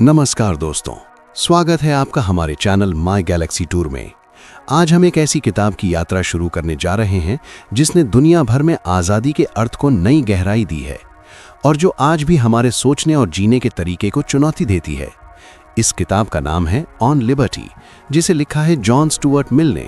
नमस्कार दोस्तों, स्वागत है आपका हमारे चैनल माय गैलेक्सी टूर में। आज हम एक ऐसी किताब की यात्रा शुरू करने जा रहे हैं जिसने दुनिया भर में आज़ादी के अर्थ को नई गहराई दी है और जो आज भी हमारे सोचने और जीने के तरीके को चुनौती देती है। इस किताब का नाम है ऑन लिबर्टी, जिसे लिखा है जॉन स्टुअर्ट मिल ने।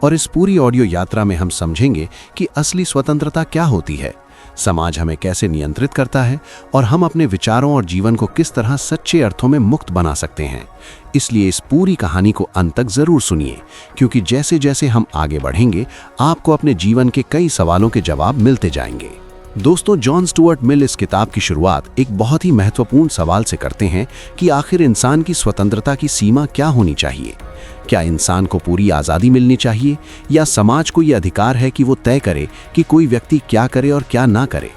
और इस पूरी ऑडियो यात्रा में हम समझेंगे कि असली स्वतंत्रता क्या होती है, समाज हमें कैसे नियंत्रित करता है और हम अपने विचारों और जीवन को किस तरह सच्चे अर्थों में मुक्त बना सकते हैं। इसलिए इस पूरी कहानी को अंत तक जरूर सुनिए, क्योंकि जैसे जैसे हम आगे बढ़ेंगे आपको अपने जीवन के कई सवालों के जवाब मिलते जाएंगे। दोस्तों, जॉन स्टुअर्ट मिल इस किताब की शुरुआत एक बहुत ही महत्वपूर्ण सवाल से करते हैं कि आखिर इंसान की स्वतंत्रता की सीमा क्या होनी चाहिए। क्या इंसान को पूरी आज़ादी मिलनी चाहिए या समाज को यह अधिकार है कि वो तय करे कि कोई व्यक्ति क्या करे और क्या ना करे।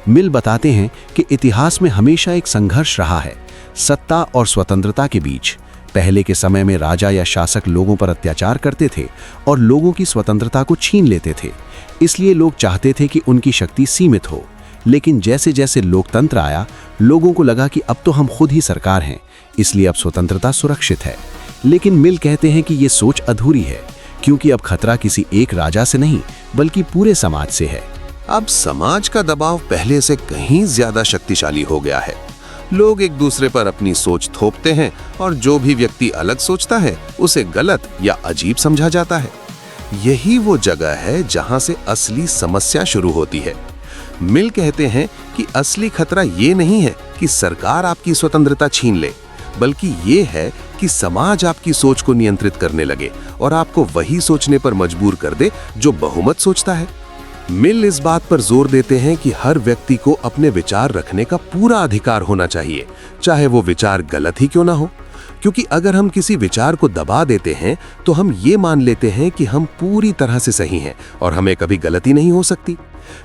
मिल बताते हैं कि इतिहास में हमेशा एक संघर्ष रहा है सत्ता और स्वतंत्रता के बीच। पहले के समय में राजा या शासक लोगों पर अत्याचार करते थे और लोगों की स्वतंत्रता को छीन लेते थे। इसलिए लोग चाहते थे कि उनकी शक्ति सीमित हो। लेकिन जैसे जैसे लोकतंत्र आया, लोगों को लगा कि अब तो हम खुद ही सरकार हैं, इसलिए अब स्वतंत्रता सुरक्षित है। लेकिन मिल कहते हैं कि ये सोच अधूरी है, क्योंकि अब खतरा किसी एक राजा से नहीं बल्कि पूरे समाज से है। अब समाज का दबाव पहले से कहीं ज्यादा शक्तिशाली हो गया है। लोग एक दूसरे पर अपनी सोच थोपते हैं और जो भी व्यक्ति अलग सोचता है उसे गलत या अजीब समझा जाता है। यही वो जगह है जहां से असली समस्या शुरू होती है। मिल कहते हैं कि असली खतरा ये नहीं है कि सरकार आपकी स्वतंत्रता छीन ले, बल्कि ये है कि समाज आपकी सोच को नियंत्रित करने लगे और आपको वही सोचने पर मजबूर कर दे जो बहुमत सोचता है। मिल इस बात पर जोर देते हैं कि हर व्यक्ति को अपने विचार रखने का पूरा अधिकार होना चाहिए, चाहे वो विचार गलत ही क्यों ना हो। क्योंकि अगर हम किसी विचार को दबा देते हैं तो हम ये मान लेते हैं कि हम पूरी तरह से सही हैं और हमें कभी गलती नहीं हो सकती।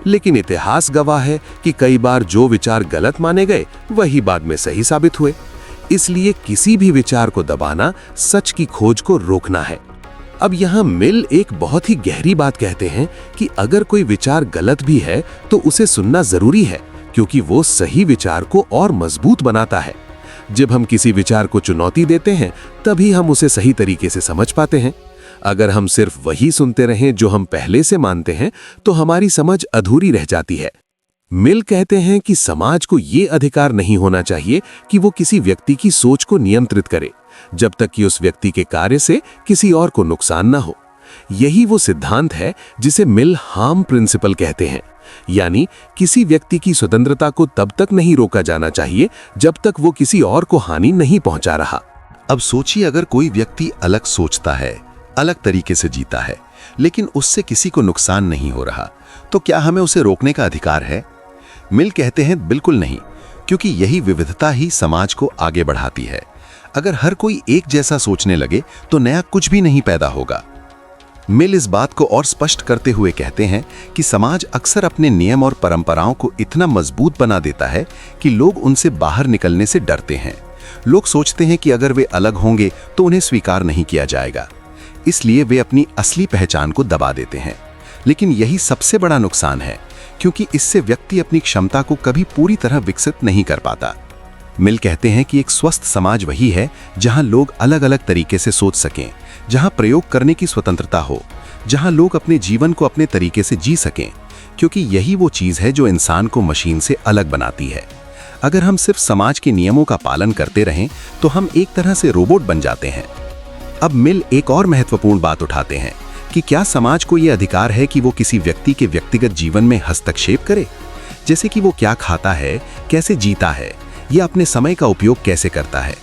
लेकिन इतिहास गवाह है कि कई बार जो विचार गलत माने गए वही बाद में सही साबित हुए। इसलिए किसी भी विचार को दबाना सच की खोज को रोकना है। अब यहाँ मिल एक बहुत ही गहरी बात कहते हैं कि अगर कोई विचार गलत भी है तो उसे सुनना जरूरी है, क्योंकि वो सही विचार को और मजबूत बनाता है। जब हम किसी विचार को चुनौती देते हैं तभी हम उसे सही तरीके से समझ पाते हैं। अगर हम सिर्फ वही सुनते रहें जो हम पहले से मानते हैं तो हमारी समझ अधूरी रह जाती है। मिल कहते हैं कि समाज को ये अधिकार नहीं होना चाहिए कि वो किसी व्यक्ति की सोच को नियंत्रित करे, जब तक कि उस व्यक्ति के कार्य से किसी और को नुकसान ना हो। यही वो सिद्धांत है जिसे मिल हार्म प्रिंसिपल कहते हैं, यानी किसी व्यक्ति की स्वतंत्रता को तब तक नहीं रोका जाना चाहिए जब तक वो किसी और को हानि नहीं पहुंचा रहा। अब सोचिए, अगर कोई व्यक्ति अलग सोचता है, अलग तरीके से जीता है, लेकिन उससे किसी को नुकसान नहीं हो रहा, तो क्या हमें उसे रोकने का अधिकार है? मिल कहते हैं बिल्कुल नहीं, क्योंकि यही विविधता ही समाज को आगे बढ़ाती है। अगर हर कोई एक जैसा सोचने लगे तो नया कुछ भी नहीं पैदा होगा। मिल इस बात को और स्पष्ट करते हुए कहते हैं कि समाज अक्सर अपने नियम और परंपराओं को इतना मजबूत बना देता है कि लोग उनसे बाहर निकलने से डरते हैं। लोग सोचते हैं कि अगर वे अलग होंगे तो उन्हें स्वीकार नहीं किया जाएगा, इसलिए वे अपनी असली पहचान को दबा देते हैं। लेकिन यही सबसे बड़ा नुकसान है, क्योंकि इससे व्यक्ति अपनी क्षमता को कभी पूरी तरह विकसित नहीं कर पाता। मिल कहते हैं कि एक स्वस्थ समाज वही है जहां लोग अलग अलग तरीके से सोच सकें, जहां प्रयोग करने की स्वतंत्रता हो, जहां लोग अपने जीवन को अपने तरीके से जी सकें, क्योंकि यही वो चीज है जो इंसान को मशीन से अलग बनाती है। अगर हम सिर्फ समाज के नियमों का पालन करते रहें तो हम एक तरह से रोबोट बन जाते हैं। अब मिल एक और महत्वपूर्ण बात उठाते हैं कि क्या समाज को यह अधिकार है कि वो किसी व्यक्ति के व्यक्तिगत जीवन में हस्तक्षेप करे, जैसे कि वो क्या खाता है, कैसे जीता है या अपने समय का उपयोग कैसे करता है।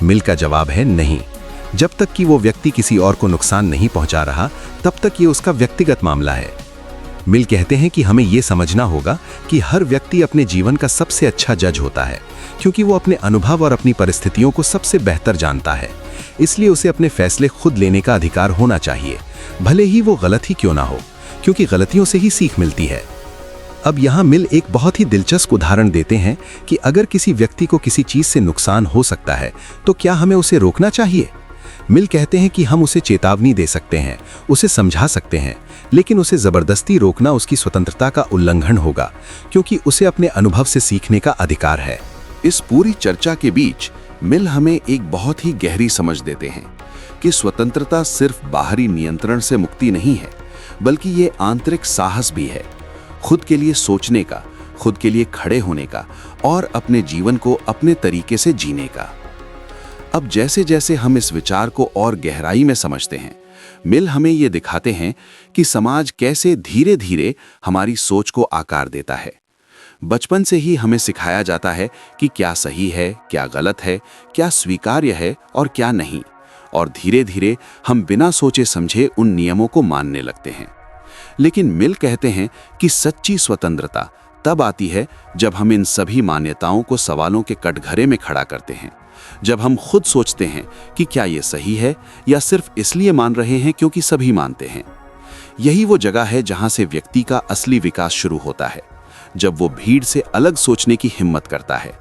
मिल का जवाब है नहीं। जब तक कि वो व्यक्ति किसी और को नुकसान नहीं पहुंचा रहा तब तक ये उसका व्यक्तिगत मामला है। मिल कहते हैं कि हमें ये समझना होगा कि हर व्यक्ति अपने जीवन का सबसे अच्छा जज होता है, क्योंकि वो अपने अनुभव और अपनी परिस्थितियों को सबसे बेहतर जानता है। इसलिए उसे अपने फैसले खुद लेने का अधिकार होना चाहिए, भले ही वो गलत ही क्यों ना हो, क्योंकि गलतियों से ही सीख मिलती है। अब यहाँ मिल एक बहुत ही दिलचस्प उदाहरण देते हैं कि अगर किसी व्यक्ति को किसी चीज से नुकसान हो सकता है तो क्या हमें उसे रोकना चाहिए? मिल कहते हैं कि हम उसे चेतावनी दे सकते हैं, उसे समझा सकते हैं, लेकिन उसे जबरदस्ती रोकना उसकी स्वतंत्रता का उल्लंघन होगा, क्योंकि उसे अपने अनुभव से सीखने का अधिकार है। इस पूरी चर्चा के बीच मिल हमें एक बहुत ही गहरी समझ देते हैं कि स्वतंत्रता सिर्फ बाहरी नियंत्रण से मुक्ति नहीं है, बल्कि ये आंतरिक साहस भी है, खुद के लिए सोचने का, खुद के लिए खड़े होने का और अपने जीवन को अपने तरीके से जीने का। अब जैसे जैसे हम इस विचार को और गहराई में समझते हैं, मिल हमें ये दिखाते हैं कि समाज कैसे धीरे धीरे हमारी सोच को आकार देता है। बचपन से ही हमें सिखाया जाता है कि क्या सही है, क्या गलत है, क्या स्वीकार्य है और क्या नहीं, और धीरे धीरे हम बिना सोचे समझे उन नियमों को मानने लगते हैं। लेकिन मिल कहते हैं कि सच्ची स्वतंत्रता तब आती है जब हम इन सभी मान्यताओं को सवालों के कटघरे में खड़ा करते हैं, जब हम खुद सोचते हैं कि क्या ये सही है या सिर्फ इसलिए मान रहे हैं क्योंकि सभी मानते हैं। यही वो जगह है जहां से व्यक्ति का असली विकास शुरू होता है, जब वो भीड़ से अलग सोचने की हिम्मत करता है,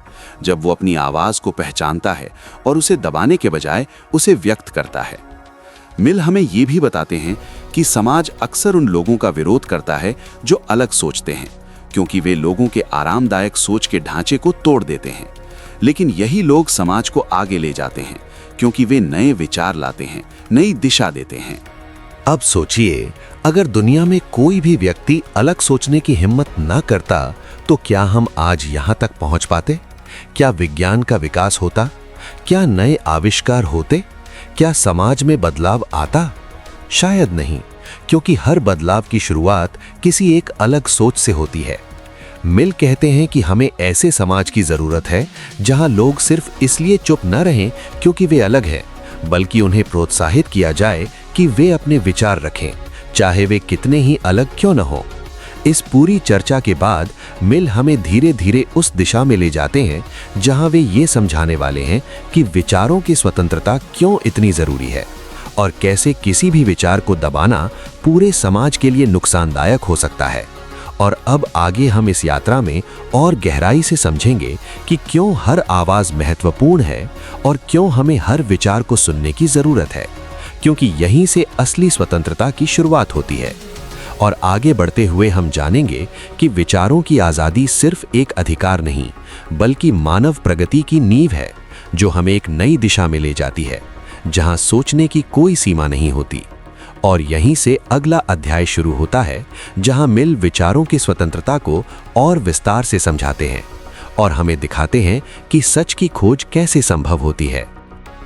जब वो अपनी आवाज को पहचानता है और उसे दबाने के बजाय उसे व्यक्त करता है। मिल हमें ये भी बताते हैं कि समाज अक्सर उन लोगों का विरोध करता है जो अलग सोचते हैं, क्योंकि वे लोगों के आरामदायक सोच के ढांचे को तोड़ देते हैं। लेकिन यही लोग समाज को आगे ले जाते हैं, क्योंकि वे नए विचार लाते हैं, नई दिशा देते हैं। अब सोचिए, अगर दुनिया में कोई भी व्यक्ति अलग सोचने की हिम्मत न करता तो क्या हम आज यहां तक पहुंच पाते? क्या विज्ञान का विकास होता? क्या नए आविष्कार होते? क्या समाज में बदलाव आता? शायद नहीं, क्योंकि हर बदलाव की शुरुआत किसी एक अलग सोच से होती है। मिल कहते हैं कि हमें ऐसे समाज की जरूरत है जहां लोग सिर्फ इसलिए चुप न रहें क्योंकि वे अलग हैं, बल्कि उन्हें प्रोत्साहित किया जाए कि वे अपने विचार रखें, चाहे वे कितने ही अलग क्यों न हो। इस पूरी चर्चा के बाद मिल हमें धीरे धीरे उस दिशा में ले जाते हैं जहां वे ये समझाने वाले हैं कि विचारों की स्वतंत्रता क्यों इतनी जरूरी है और कैसे किसी भी विचार को दबाना पूरे समाज के लिए नुकसानदायक हो सकता है। और अब आगे हम इस यात्रा में और गहराई से समझेंगे कि क्यों हर आवाज महत्वपूर्ण है और क्यों हमें हर विचार को सुनने की जरूरत है, क्योंकि यहीं से असली स्वतंत्रता की शुरुआत होती है। और आगे बढ़ते हुए हम जानेंगे कि विचारों की आज़ादी सिर्फ एक अधिकार नहीं, बल्कि मानव प्रगति की नींव है, जो हमें एक नई दिशा में ले जाती है, जहां सोचने की कोई सीमा नहीं होती। और यहीं से अगला अध्याय शुरू होता है, जहां मिल विचारों की स्वतंत्रता को और विस्तार से समझाते हैं और हमें दिखाते हैं कि सच की खोज कैसे संभव होती है।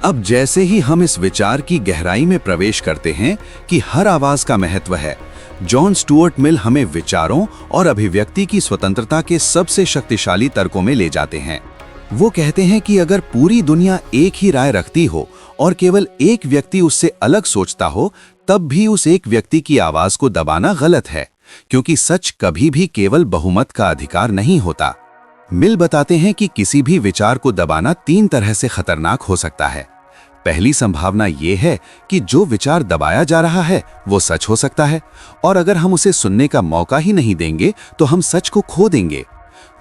अब जैसे ही हम इस विचार की गहराई में प्रवेश करते हैं कि हर आवाज का महत्व है, जॉन स्टुअर्ट मिल हमें विचारों और अभिव्यक्ति की स्वतंत्रता के सबसे शक्तिशाली तर्कों में ले जाते हैं। वो कहते हैं कि अगर पूरी दुनिया एक ही राय रखती हो और केवल एक व्यक्ति उससे अलग सोचता हो, तब भी उस एक व्यक्ति की आवाज को दबाना गलत है, क्योंकि सच कभी भी केवल बहुमत का अधिकार नहीं होता। मिल बताते हैं कि किसी भी विचार को दबाना 3 तरह से खतरनाक हो सकता है। पहली संभावना ये है कि जो विचार दबाया जा रहा है वो सच हो सकता है, और अगर हम उसे सुनने का मौका ही नहीं देंगे तो हम सच को खो देंगे।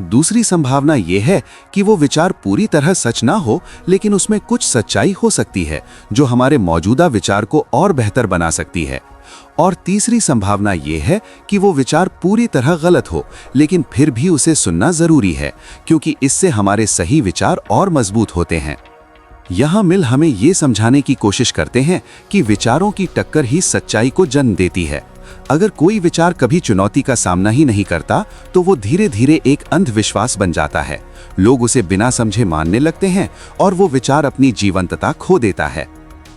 दूसरी संभावना ये है कि वो विचार पूरी तरह सच ना हो, लेकिन उसमें कुछ सच्चाई हो सकती है जो हमारे मौजूदा विचार को और बेहतर बना सकती है। और तीसरी संभावना ये है कि वो विचार पूरी तरह गलत हो, लेकिन फिर भी उसे सुनना जरूरी है, क्योंकि इससे हमारे सही विचार और मजबूत होते हैं। यहाँ मिल हमें ये समझाने की कोशिश करते हैं कि विचारों की टक्कर ही सच्चाई को जन्म देती है। अगर कोई विचार कभी चुनौती का सामना ही नहीं करता तो वो धीरे धीरे एक अंधविश्वास बन जाता है। लोग उसे बिना समझे मानने लगते हैं और वो विचार अपनी जीवंतता खो देता है।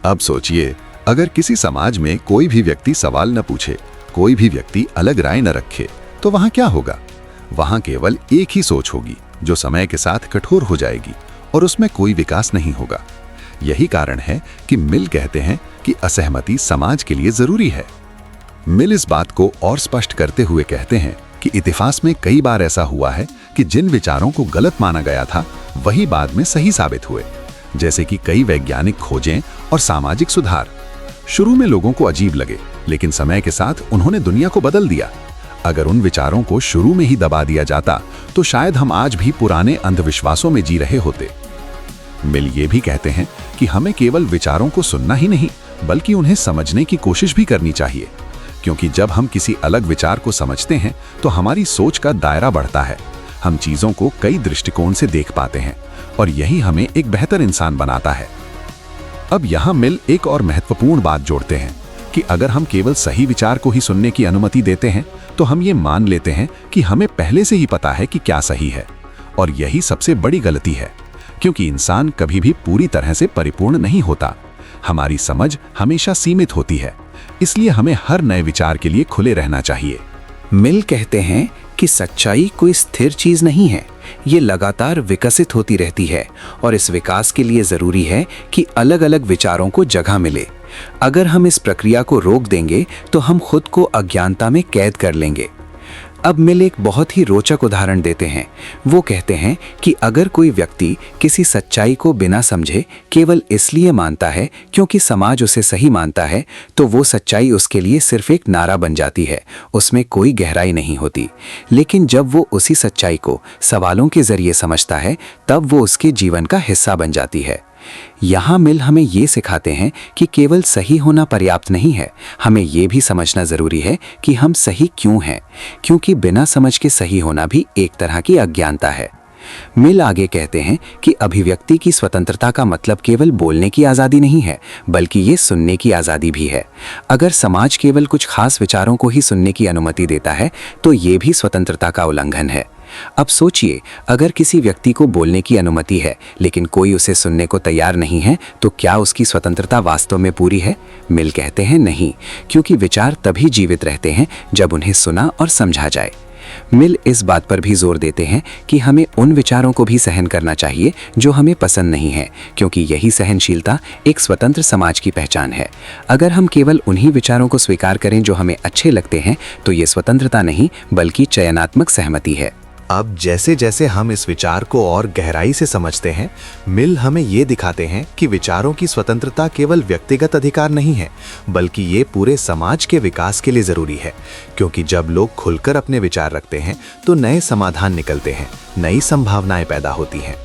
अब सोचिए, अगर किसी समाज में कोई भी व्यक्ति सवाल न पूछे, कोई भी व्यक्ति अलग राय न रखे, तो वहां क्या होगा? वहां केवल एक ही सोच होगी जो समय के साथ कठोर हो जाएगी और उसमें कोई विकास नहीं होगा। यही कारण है कि मिल कहते हैं कि असहमति समाज के लिए जरूरी है। मिल इस बात को और स्पष्ट करते हुए कहते हैं कि इतिहास में कई बार ऐसा हुआ है कि जिन विचारों को गलत माना गया था वही बाद में सही साबित हुए, जैसे कि कई वैज्ञानिक खोजें और सामाजिक सुधार। शुरू में लोगों को अजीब लगे, लेकिन समय के साथ उन्होंने दुनिया को बदल दिया। अगर उन विचारों को शुरू में ही दबा दिया जाता तो शायद हम आज भी पुराने अंधविश्वासों में जी रहे होते। मिल ये भी कहते हैं कि हमें केवल विचारों को सुनना ही नहीं, बल्कि उन्हें समझने की कोशिश भी करनी चाहिए, क्योंकि जब हम किसी अलग विचार को समझते हैं तो हमारी सोच का दायरा बढ़ता है, हम चीजों को कई दृष्टिकोण से देख पाते हैं और यही हमें एक बेहतर इंसान बनाता है। अब यहाँ मिल एक और महत्वपूर्ण बात जोड़ते हैं कि अगर हम केवल सही विचार को ही सुनने की अनुमति देते हैं तो हम ये मान लेते हैं कि हमें पहले से ही पता है कि क्या सही है, और यही सबसे बड़ी गलती है, क्योंकि इंसान कभी भी पूरी तरह से परिपूर्ण नहीं होता। हमारी समझ हमेशा सीमित होती है, इसलिए हमें हर नए विचार के लिए खुले रहना चाहिए। मिल कहते हैं कि सच्चाई कोई स्थिर चीज नहीं है, ये लगातार विकसित होती रहती है और इस विकास के लिए जरूरी है कि अलग अलग विचारों को जगह मिले। अगर हम इस प्रक्रिया को रोक देंगे तो हम खुद को अज्ञानता में कैद कर लेंगे। अब मिल एक बहुत ही रोचक उदाहरण देते हैं। वो कहते हैं कि अगर कोई व्यक्ति किसी सच्चाई को बिना समझे केवल इसलिए मानता है क्योंकि समाज उसे सही मानता है, तो वो सच्चाई उसके लिए सिर्फ एक नारा बन जाती है, उसमें कोई गहराई नहीं होती। लेकिन जब वो उसी सच्चाई को सवालों के जरिए समझता है, तब वो उसके जीवन का हिस्सा बन जाती है। यहाँ मिल हमें ये सिखाते हैं कि केवल सही होना पर्याप्त नहीं है, हमें ये भी समझना जरूरी है कि हम सही क्यों हैं, क्योंकि बिना समझ के सही होना भी एक तरह की अज्ञानता है। मिल आगे कहते हैं कि अभिव्यक्ति की स्वतंत्रता का मतलब केवल बोलने की आज़ादी नहीं है, बल्कि ये सुनने की आज़ादी भी है। अगर समाज केवल कुछ खास विचारों को ही सुनने की अनुमति देता है, तो ये भी स्वतंत्रता का उल्लंघन है। अब सोचिए, अगर किसी व्यक्ति को बोलने की अनुमति है लेकिन कोई उसे सुनने को तैयार नहीं है, तो क्या उसकी स्वतंत्रता वास्तव में पूरी है? मिल कहते हैं नहीं, क्योंकि विचार तभी जीवित रहते हैं जब उन्हें सुना और समझा जाए। मिल इस बात पर भी जोर देते हैं कि हमें उन विचारों को भी सहन करना चाहिए जो हमें पसंद नहीं है, क्योंकि यही सहनशीलता एक स्वतंत्र समाज की पहचान है। अगर हम केवल उन्हीं विचारों को स्वीकार करें जो हमें अच्छे लगते हैं, तो ये स्वतंत्रता नहीं बल्कि चयनात्मक सहमति है। अब जैसे जैसे हम इस विचार को और गहराई से समझते हैं, मिल हमें ये दिखाते हैं कि विचारों की स्वतंत्रता केवल व्यक्तिगत अधिकार नहीं है, बल्कि ये पूरे समाज के विकास के लिए जरूरी है। क्योंकि जब लोग खुलकर अपने विचार रखते हैं तो नए समाधान निकलते हैं, नई संभावनाएं पैदा होती हैं।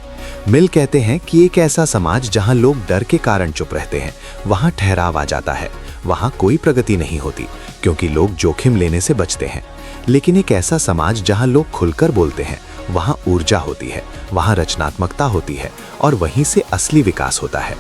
मिल कहते हैं कि एक ऐसा समाज जहां लोग डर के कारण चुप रहते हैं, वहां ठहराव आ जाता है, वहां कोई प्रगति नहीं होती, क्योंकि लोग जोखिम लेने से बचते हैं। लेकिन एक ऐसा समाज जहां लोग खुलकर बोलते हैं, वहां ऊर्जा होती है, वहां रचनात्मकता होती है और वहीं से असली विकास होता है।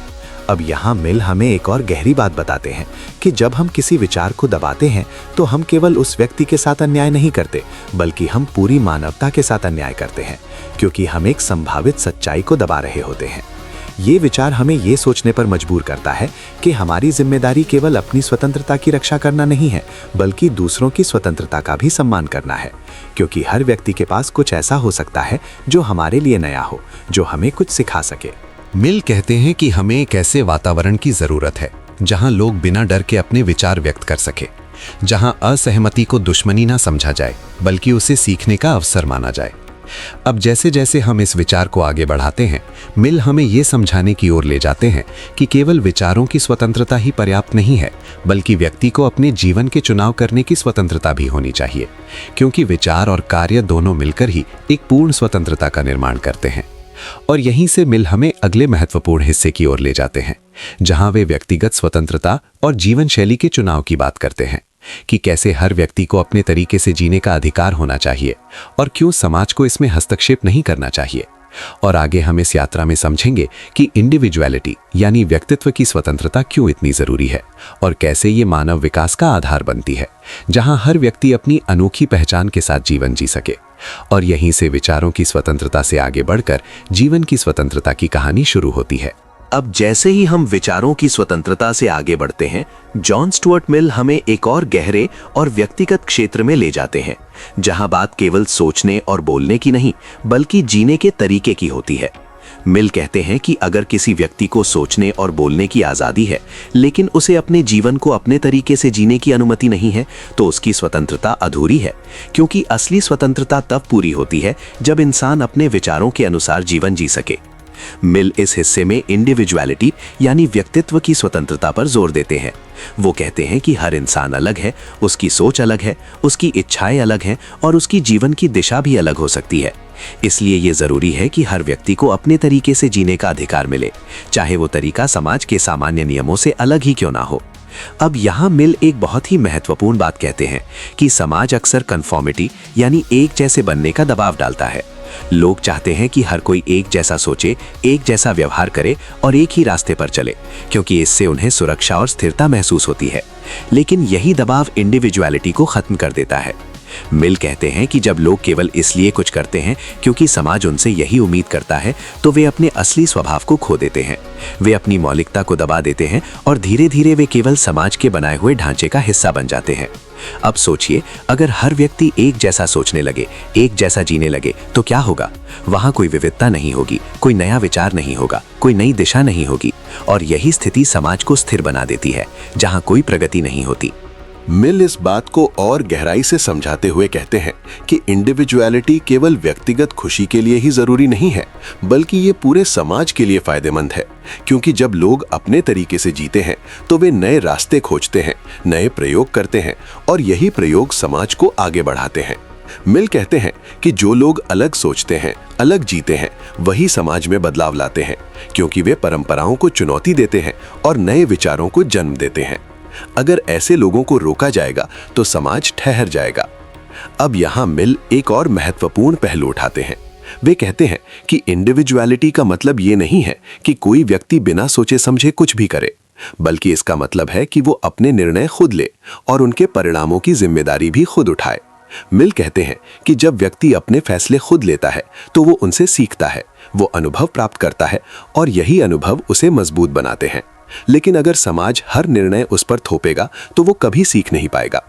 अब यहाँ मिल हमें एक और गहरी बात बताते हैं कि जब हम किसी विचार को दबाते हैं, तो हम केवल उस व्यक्ति के साथ अन्याय नहीं करते, बल्कि हम पूरी मानवता के साथ अन्याय करते हैं, क्योंकि हम एक संभावित सच्चाई को दबा रहे होते हैं। ये विचार हमें ये सोचने पर मजबूर करता है कि हमारी जिम्मेदारी केवल अपनी स्वतंत्रता की रक्षा करना नहीं है, बल्कि दूसरों की स्वतंत्रता का भी सम्मान करना है। क्योंकि हर व्यक्ति के पास कुछ ऐसा हो सकता है जो हमारे लिए नया हो, जो हमें कुछ सिखा सके। मिल कहते हैं कि हमें एक ऐसे वातावरण की जरूरत है जहां लोग बिना डर के अपने विचार व्यक्त कर सके, जहां असहमति को दुश्मनी ना समझा जाए बल्कि उसे सीखने का अवसर माना जाए। अब जैसे जैसे हम इस विचार को आगे बढ़ाते हैं, मिल हमें ये समझाने की ओर ले जाते हैं कि केवल विचारों की स्वतंत्रता ही पर्याप्त नहीं है, बल्कि व्यक्ति को अपने जीवन के चुनाव करने की स्वतंत्रता भी होनी चाहिए, क्योंकि विचार और कार्य दोनों मिलकर ही एक पूर्ण स्वतंत्रता का निर्माण करते हैं। और यहीं से मिल हमें अगले महत्वपूर्ण हिस्से की ओर ले जाते हैं, जहां वे व्यक्तिगत स्वतंत्रता और जीवन शैली के चुनाव की बात करते हैं कि कैसे हर व्यक्ति को अपने तरीके से जीने का अधिकार होना चाहिए और क्यों समाज को इसमें हस्तक्षेप नहीं करना चाहिए। और आगे हम इस यात्रा में समझेंगे कि इंडिविजुअलिटी यानी व्यक्तित्व की स्वतंत्रता क्यों इतनी जरूरी है और कैसे ये मानव विकास का आधार बनती है, जहां हर व्यक्ति अपनी अनोखी पहचान के साथ जीवन जी सके। और यहीं से विचारों की स्वतंत्रता से आगे बढ़कर जीवन की स्वतंत्रता की कहानी शुरू होती है। अब जैसे ही हम विचारों की स्वतंत्रता से आगे बढ़ते हैं, जॉन स्टुअर्ट मिल हमें एक और गहरे और व्यक्तिगत क्षेत्र में ले जाते हैं, जहां बात केवल सोचने और बोलने की नहीं बल्कि जीने के तरीके की होती है। मिल कहते हैं कि अगर किसी व्यक्ति को सोचने और बोलने की आज़ादी है, लेकिन उसे अपने जीवन को अपने तरीके से जीने की अनुमति नहीं है, तो उसकी स्वतंत्रता अधूरी है, क्योंकि असली स्वतंत्रता तब पूरी होती है जब इंसान अपने विचारों के अनुसार जीवन जी सके। मिल इस हिस्से में इंडिविजुअलिटी यानी व्यक्तित्व की स्वतंत्रता पर जोर देते हैं। वो कहते हैं कि हर इंसान अलग है, उसकी सोच अलग है, उसकी इच्छाएं अलग हैं और उसकी जीवन की दिशा भी अलग हो सकती है। इसलिए ये जरूरी है कि हर व्यक्ति को अपने तरीके से जीने का अधिकार मिले, चाहे वो तरीका समाज के सामान्य नियमों से अलग ही क्यों ना हो। अब यहाँ मिल एक बहुत ही महत्वपूर्ण बात कहते हैं कि समाज अक्सर कन्फॉर्मिटी यानी एक जैसे बनने का दबाव डालता है। लोग चाहते हैं कि हर कोई एक जैसा सोचे, एक जैसा व्यवहार करे और एक ही रास्ते पर चले, क्योंकि इससे उन्हें सुरक्षा और स्थिरता महसूस होती है। लेकिन यही दबाव इंडिविजुअलिटी को खत्म कर देता है। मिल कहते हैं कि जब लोग केवल इसलिए कुछ करते हैं क्योंकि समाज उनसे यही उम्मीद करता है, तो वे अपने असली स्वभाव को खो देते हैं। वे अपनी मौलिकता को दबा देते हैं और धीरे धीरे वे केवल समाज के बनाए हुए ढांचे का हिस्सा बन जाते हैं। अब सोचिए, अगर हर व्यक्ति एक जैसा सोचने लगे, एक जैसा जीने लगे, तो क्या होगा? वहां कोई विविधता नहीं होगी, कोई नया विचार नहीं होगा, कोई नई दिशा नहीं होगी। और यही स्थिति समाज को स्थिर बना देती है, जहां कोई प्रगति नहीं होती। मिल इस बात को और गहराई से समझाते हुए कहते हैं कि इंडिविजुअलिटी केवल व्यक्तिगत खुशी के लिए ही जरूरी नहीं है, बल्कि ये पूरे समाज के लिए फायदेमंद है। क्योंकि जब लोग अपने तरीके से जीते हैं तो वे नए रास्ते खोजते हैं, नए प्रयोग करते हैं और यही प्रयोग समाज को आगे बढ़ाते हैं। मिल कहते हैं कि जो लोग अलग सोचते हैं, अलग जीते हैं, वही समाज में बदलाव लाते हैं, क्योंकि वे परंपराओं को चुनौती देते हैं और नए विचारों को जन्म देते हैं। अगर ऐसे लोगों को रोका जाएगा तो समाज ठहर जाएगा। अब यहाँ मिल एक और महत्वपूर्ण पहलू उठाते हैं। वे कहते हैं कि इंडिविजुअलिटी का मतलब ये नहीं है कि कोई व्यक्ति बिना सोचे समझे कुछ भी करे, बल्कि इसका मतलब है कि वो अपने निर्णय खुद ले और उनके परिणामों की जिम्मेदारी भी खुद उठाए। मिल कहते हैं कि जब व्यक्ति अपने फैसले खुद लेता है तो वो उनसे सीखता है, वो अनुभव प्राप्त करता है और यही अनुभव उसे मजबूत बनाते हैं। लेकिन अगर समाज हर निर्णय उस पर थोपेगा तो वो कभी सीख नहीं पाएगा।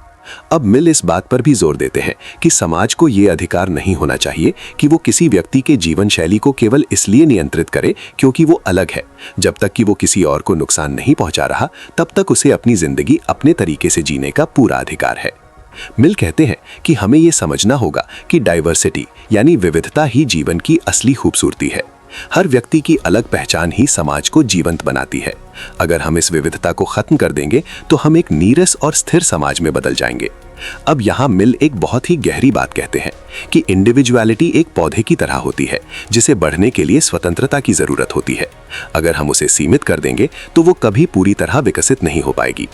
अब मिल इस बात पर भी जोर देते हैं कि समाज को ये अधिकार नहीं होना चाहिए कि वो किसी व्यक्ति के जीवन शैली को केवल इसलिए नियंत्रित करे क्योंकि वो अलग है। जब तक कि वो किसी और को नुकसान नहीं पहुंचा रहा, तब तक उसे अपनी जिंदगी अपने तरीके से जीने का पूरा अधिकार है। मिल कहते हैं कि हमें ये समझना होगा कि डाइवर्सिटी यानी विविधता ही जीवन की असली खूबसूरती है। हर व्यक्ति की अलग पहचान ही समाज को जीवंत बनाती है। अगर हम इस विविधता को खत्म कर देंगे तो हम एक नीरस और स्थिर समाज में बदल जाएंगे। अब यहाँ मिल एक बहुत ही गहरी बात कहते हैं कि इंडिविजुअलिटी एक पौधे की तरह होती है, जिसे बढ़ने के लिए स्वतंत्रता की जरूरत होती है। अगर हम उसे सीमित कर देंगे तो वो कभी पूरी तरह विकसित नहीं हो पाएगी।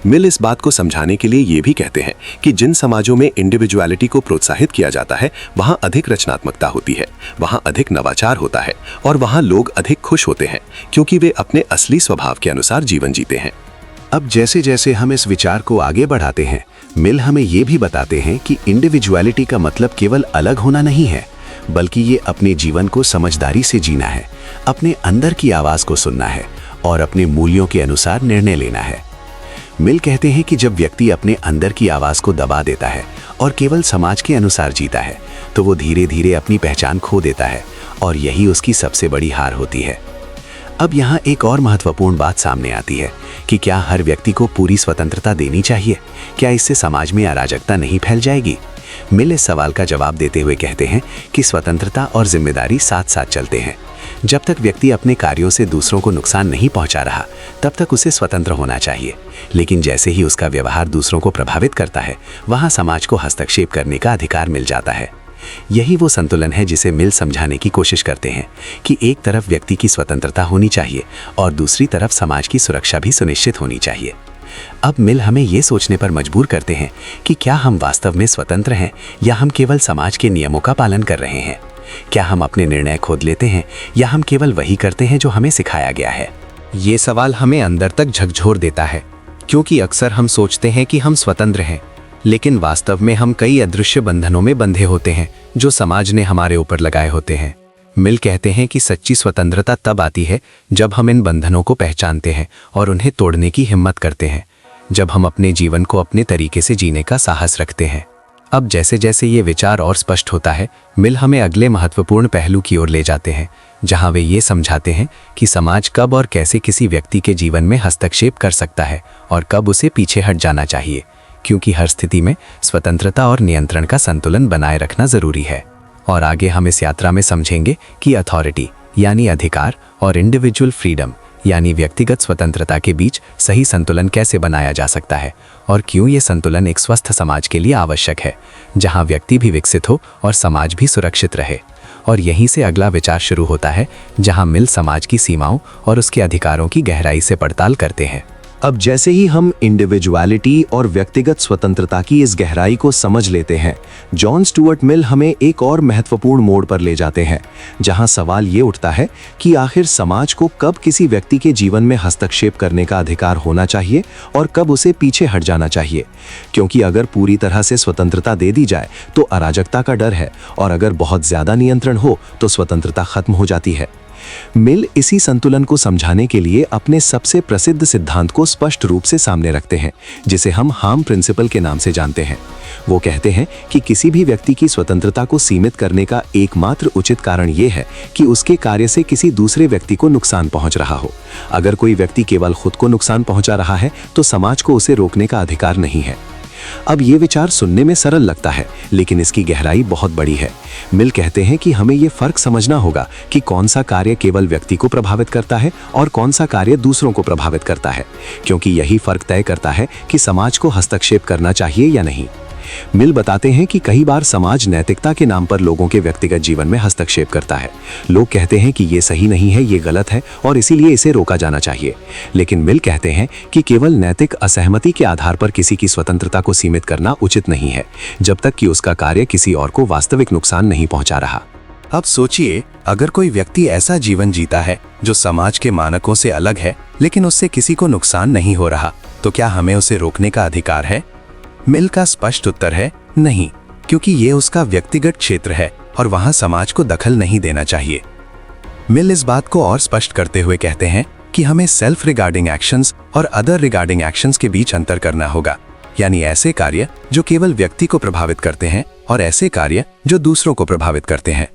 मिल इस बात को समझाने के लिए ये भी कहते हैं कि जिन समाजों में इंडिविजुअलिटी को प्रोत्साहित किया जाता है, वहाँ अधिक रचनात्मकता होती है, वहाँ अधिक नवाचार होता है और वहाँ लोग अधिक खुश होते हैं, क्योंकि वे अपने असली स्वभाव के अनुसार जीवन जीते हैं। अब जैसे जैसे हम इस विचार को आगे बढ़ाते हैं, मिल हमें ये भी बताते हैं कि इंडिविजुअलिटी का मतलब केवल अलग होना नहीं है, बल्कि ये अपने जीवन को समझदारी से जीना है, अपने अंदर की आवाज़ को सुनना है और अपने मूल्यों के अनुसार निर्णय लेना है। मिल कहते हैं कि जब व्यक्ति अपने अंदर की आवाज़ को दबा देता है और केवल समाज के अनुसार जीता है, तो वो धीरे धीरे अपनी पहचान खो देता है और यही उसकी सबसे बड़ी हार होती है। अब यहाँ एक और महत्वपूर्ण बात सामने आती है कि क्या हर व्यक्ति को पूरी स्वतंत्रता देनी चाहिए? क्या इससे समाज में अराजकता नहीं फैल जाएगी? मिल इस सवाल का जवाब देते हुए कहते हैं कि स्वतंत्रता और जिम्मेदारी साथ साथ चलते हैं। जब तक व्यक्ति अपने कार्यों से दूसरों को नुकसान नहीं पहुंचा रहा, तब तक उसे स्वतंत्र होना चाहिए। लेकिन जैसे ही उसका व्यवहार दूसरों को प्रभावित करता है, वहां समाज को हस्तक्षेप करने का अधिकार मिल जाता है। यही वो संतुलन है जिसे मिल समझाने की कोशिश करते हैं कि एक तरफ व्यक्ति की स्वतंत्रता होनी चाहिए और दूसरी तरफ समाज की सुरक्षा भी सुनिश्चित होनी चाहिए। अब मिल हमें ये सोचने पर मजबूर करते हैं कि क्या हम वास्तव में स्वतंत्र हैं या हम केवल समाज के नियमों का पालन कर रहे हैं? क्या हम अपने निर्णय खुद लेते हैं या हम केवल वही करते हैं जो हमें सिखाया गया है? ये सवाल हमें अंदर तक झकझोर देता है, क्योंकि अक्सर हम सोचते हैं कि हम स्वतंत्र हैं, लेकिन वास्तव में हम कई अदृश्य बंधनों में बंधे होते हैं जो समाज ने हमारे ऊपर लगाए होते हैं। मिल कहते हैं कि सच्ची स्वतंत्रता तब आती है जब हम इन बंधनों को पहचानते हैं और उन्हें तोड़ने की हिम्मत करते हैं, जब हम अपने जीवन को अपने तरीके से जीने का साहस रखते हैं। अब जैसे जैसे ये विचार और स्पष्ट होता है, मिल हमें अगले महत्वपूर्ण पहलू की ओर ले जाते हैं, जहां वे ये समझाते हैं कि समाज कब और कैसे किसी व्यक्ति के जीवन में हस्तक्षेप कर सकता है और कब उसे पीछे हट जाना चाहिए, क्योंकि हर स्थिति में स्वतंत्रता और नियंत्रण का संतुलन बनाए रखना जरूरी है। और आगे हम इस यात्रा में समझेंगे कि अथॉरिटी यानी अधिकार और इंडिविजुअल फ्रीडम यानी व्यक्तिगत स्वतंत्रता के बीच सही संतुलन कैसे बनाया जा सकता है और क्यों ये संतुलन एक स्वस्थ समाज के लिए आवश्यक है, जहां व्यक्ति भी विकसित हो और समाज भी सुरक्षित रहे। और यहीं से अगला विचार शुरू होता है, जहां मिल समाज की सीमाओं और उसके अधिकारों की गहराई से पड़ताल करते हैं। अब जैसे ही हम इंडिविजुअलिटी और व्यक्तिगत स्वतंत्रता की इस गहराई को समझ लेते हैं, जॉन स्टुअर्ट मिल हमें एक और महत्वपूर्ण मोड़ पर ले जाते हैं, जहां सवाल ये उठता है कि आखिर समाज को कब किसी व्यक्ति के जीवन में हस्तक्षेप करने का अधिकार होना चाहिए और कब उसे पीछे हट जाना चाहिए। क्योंकि अगर पूरी तरह से स्वतंत्रता दे दी जाए तो अराजकता का डर है, और अगर बहुत ज्यादा नियंत्रण हो तो स्वतंत्रता खत्म हो जाती है। मिल इसी संतुलन को समझाने के लिए अपने सबसे प्रसिद्ध सिद्धांत को स्पष्ट रूप से सामने रखते हैं, जिसे हम हार्म प्रिंसिपल के नाम से जानते हैं। वो कहते हैं कि किसी भी व्यक्ति की स्वतंत्रता को सीमित करने का एकमात्र उचित कारण ये है कि उसके कार्य से किसी दूसरे व्यक्ति को नुकसान पहुंच रहा हो। अगर कोई व्यक्ति केवल खुद को नुकसान पहुंचा रहा है तो समाज को उसे रोकने का अधिकार नहीं है। अब ये विचार सुनने में सरल लगता है, लेकिन इसकी गहराई बहुत बड़ी है। मिल कहते हैं कि हमें ये फर्क समझना होगा कि कौन सा कार्य केवल व्यक्ति को प्रभावित करता है और कौन सा कार्य दूसरों को प्रभावित करता है, क्योंकि यही फर्क तय करता है कि समाज को हस्तक्षेप करना चाहिए या नहीं। मिल बताते हैं कि कई बार समाज नैतिकता के नाम पर लोगों के व्यक्तिगत जीवन में हस्तक्षेप करता है। लोग कहते हैं कि ये सही नहीं है, ये गलत है और इसीलिए इसे रोका जाना चाहिए। लेकिन मिल कहते हैं कि केवल नैतिक असहमति के आधार पर किसी की स्वतंत्रता को सीमित करना उचित नहीं है, जब तक कि उसका कार्य किसी और को वास्तविक नुकसान नहीं पहुंचा रहा। अब सोचिए, अगर कोई व्यक्ति ऐसा जीवन जीता है जो समाज के मानकों से अलग है, लेकिन उससे किसी को नुकसान नहीं हो रहा, तो क्या हमें उसे रोकने का अधिकार है? मिल का स्पष्ट उत्तर है नहीं, क्योंकि ये उसका व्यक्तिगत क्षेत्र है और वहां समाज को दखल नहीं देना चाहिए। मिल इस बात को और स्पष्ट करते हुए कहते हैं कि हमें सेल्फ रिगार्डिंग एक्शंस और अदर रिगार्डिंग एक्शंस के बीच अंतर करना होगा, यानी ऐसे कार्य जो केवल व्यक्ति को प्रभावित करते हैं और ऐसे कार्य जो दूसरों को प्रभावित करते हैं।